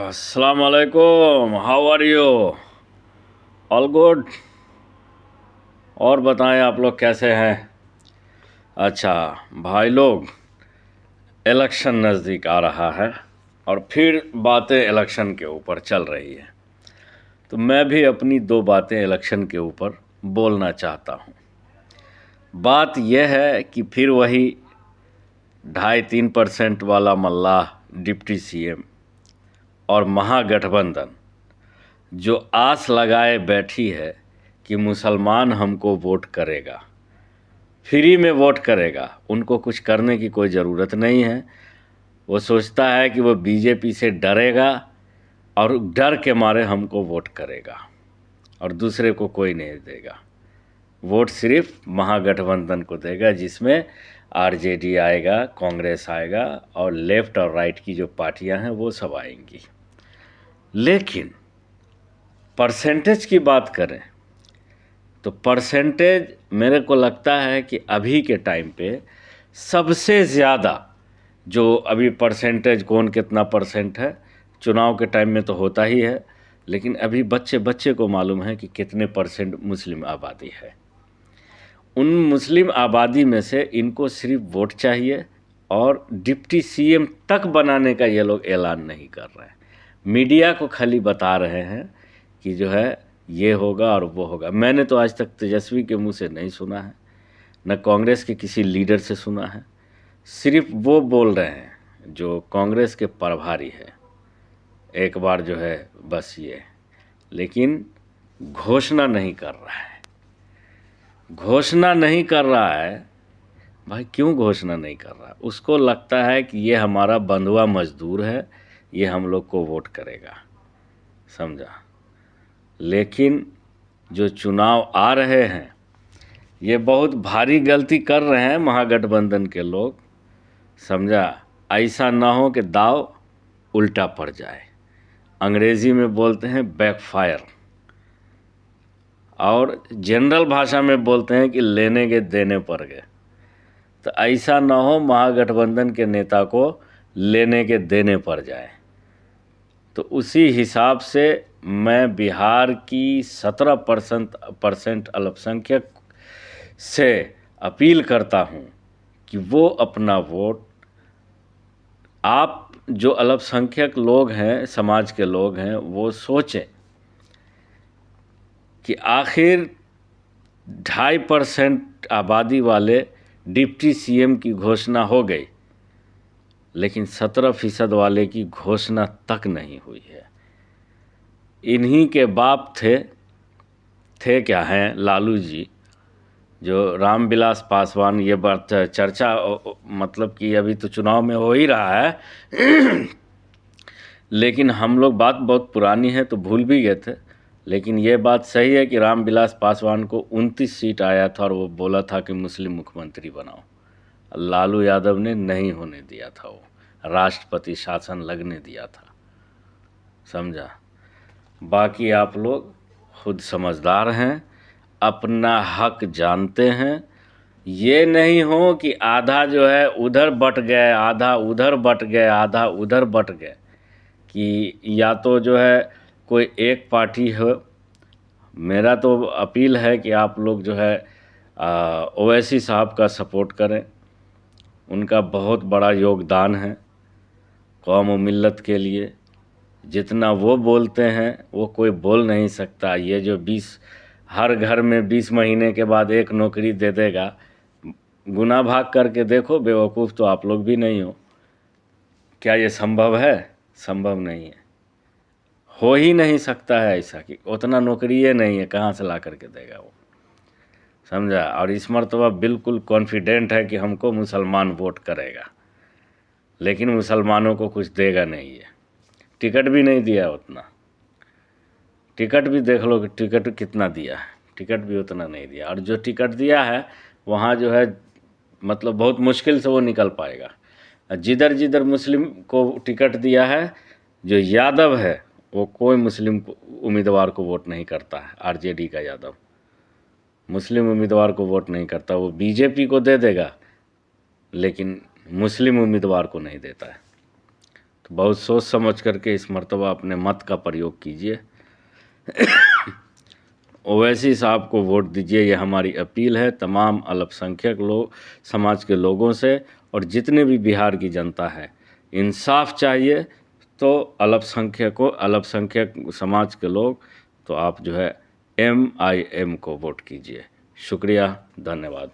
अस्सलाम वालेकुम, how are you? All good. और बताएं आप लोग कैसे हैं? अच्छा भाई लोग, इलेक्शन नज़दीक आ रहा है और फिर बातें इलेक्शन के ऊपर चल रही है, तो मैं भी अपनी दो बातें इलेक्शन के ऊपर बोलना चाहता हूँ। बात यह है कि फिर वही 2.5-3% वाला मल्लाह डिप्टी सीएम और महागठबंधन जो आस लगाए बैठी है कि मुसलमान हमको वोट करेगा, फ्री में वोट करेगा, उनको कुछ करने की कोई ज़रूरत नहीं है। वो सोचता है कि वो बीजेपी से डरेगा और डर के मारे हमको वोट करेगा और दूसरे को कोई नहीं देगा। वोट सिर्फ महागठबंधन को देगा, जिसमें आरजेडी आएगा, कांग्रेस आएगा और लेफ़्ट और राइट की जो पार्टियां हैं वो सब आएंगी। लेकिन परसेंटेज की बात करें तो परसेंटेज मेरे को लगता है कि अभी के टाइम पे सबसे ज़्यादा जो अभी परसेंटेज कौन कितना परसेंट है, चुनाव के टाइम में तो होता ही है, लेकिन अभी बच्चे बच्चे को मालूम है कि कितने परसेंट मुस्लिम आबादी है। उन मुस्लिम आबादी में से इनको सिर्फ वोट चाहिए और डिप्टी सीएम तक बनाने का ये लोग ऐलान नहीं कर रहे हैं। मीडिया को खाली बता रहे हैं कि जो है ये होगा और वो होगा। मैंने तो आज तक तेजस्वी के मुंह से नहीं सुना है, न कांग्रेस के किसी लीडर से सुना है। सिर्फ वो बोल रहे हैं जो कांग्रेस के प्रभारी है, एक बार जो है बस ये, लेकिन घोषणा नहीं कर रहा है। घोषणा नहीं कर रहा है भाई, क्यों घोषणा नहीं कर रहा? उसको लगता है कि ये हमारा बंधुआ मजदूर है, ये हम लोग को वोट करेगा, समझा। लेकिन जो चुनाव आ रहे हैं ये बहुत भारी गलती कर रहे हैं महागठबंधन के लोग, समझा। ऐसा ना हो कि दाव उल्टा पड़ जाए, अंग्रेज़ी में बोलते हैं बैकफायर, और जनरल भाषा में बोलते हैं कि लेने के देने पड़ गए। तो ऐसा ना हो महागठबंधन के नेता को लेने के देने पड़ जाए। तो उसी हिसाब से मैं बिहार की 17% अल्पसंख्यक से अपील करता हूँ कि वो अपना वोट, आप जो अल्पसंख्यक लोग हैं, समाज के लोग हैं, वो सोचें कि आखिर 2.5% आबादी वाले डिप्टी सीएम की घोषणा हो गई, लेकिन 17% वाले की घोषणा तक नहीं हुई है। इन्हीं के बाप थे क्या हैं लालू जी, जो रामविलास पासवान, ये बात चर्चा मतलब कि अभी तो चुनाव में हो ही रहा है लेकिन हम लोग, बात बहुत पुरानी है तो भूल भी गए थे, लेकिन ये बात सही है कि रामविलास पासवान को 29 सीट आया था और वो बोला था कि मुस्लिम मुख्यमंत्री बनाओ। लालू यादव ने नहीं होने दिया था, वो राष्ट्रपति शासन लगने दिया था, समझा। बाकी आप लोग खुद समझदार हैं, अपना हक जानते हैं। ये नहीं हो कि आधा जो है उधर बट गए, आधा उधर बट गए, आधा उधर बट गए, कि या तो जो है कोई एक पार्टी हो। मेरा तो अपील है कि आप लोग जो है ओवैसी साहब का सपोर्ट करें, उनका बहुत बड़ा योगदान है कौम व मिल्लत के लिए। जितना वो बोलते हैं वो कोई बोल नहीं सकता। ये जो 20 हर घर में 20 महीने के बाद एक नौकरी दे देगा, गुना भाग करके देखो, बेवकूफ़ तो आप लोग भी नहीं हो। क्या ये संभव है? संभव नहीं है, हो ही नहीं सकता है ऐसा कि उतना नौकरी ये नहीं है, कहाँ से ला करके देगा वो, समझा। और इस मर्तबा बिल्कुल कॉन्फिडेंट है कि हमको मुसलमान वोट करेगा, लेकिन मुसलमानों को कुछ देगा नहीं है। टिकट भी नहीं दिया उतना, टिकट भी देख लो कि टिकट कितना दिया है, टिकट भी उतना नहीं दिया। और जो टिकट दिया है वहाँ जो है मतलब बहुत मुश्किल से वो निकल पाएगा। जिधर जिधर मुस्लिम को टिकट दिया है, जो यादव है वो कोई मुस्लिम उम्मीदवार को वोट नहीं करता है। आरजेडी का यादव मुस्लिम उम्मीदवार को वोट नहीं करता, वो बीजेपी को दे देगा लेकिन मुस्लिम उम्मीदवार को नहीं देता है, तो बहुत सोच समझ करके इस मर्तबा अपने मत का प्रयोग कीजिए। ओवैसी साहब को वोट दीजिए, ये हमारी अपील है तमाम अल्पसंख्यक लोग समाज के लोगों से। और जितने भी बिहार की जनता है, इंसाफ चाहिए तो अल्पसंख्यक समाज के लोग, तो आप जो है MIM को वोट कीजिए। शुक्रिया, धन्यवाद।